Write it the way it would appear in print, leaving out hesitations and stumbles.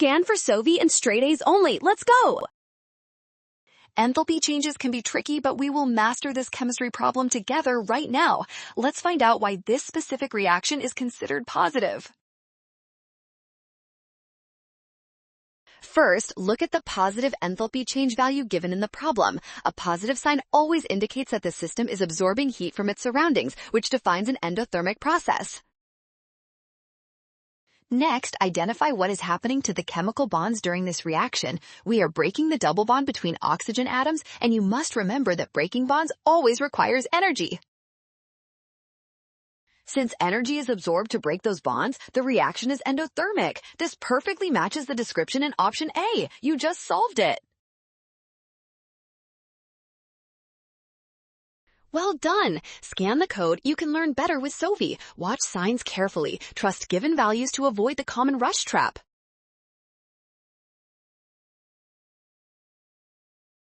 Scan for Sovi and straight A's only. Let's go! Enthalpy changes can be tricky, but we will master this chemistry problem together right now. Let's find out why this specific reaction is considered positive. First, look at the positive enthalpy change value given in the problem. A positive sign always indicates that the system is absorbing heat from its surroundings, which defines an endothermic process. Next, identify what is happening to the chemical bonds during this reaction. We are breaking the double bond between oxygen atoms, and you must remember that breaking bonds always requires energy. Since energy is absorbed to break those bonds, the reaction is endothermic. This perfectly matches the description in option A. You just solved it. Well done! Scan the code. You can learn better with Sovi. Watch signs carefully. Trust given values to avoid the common rush trap.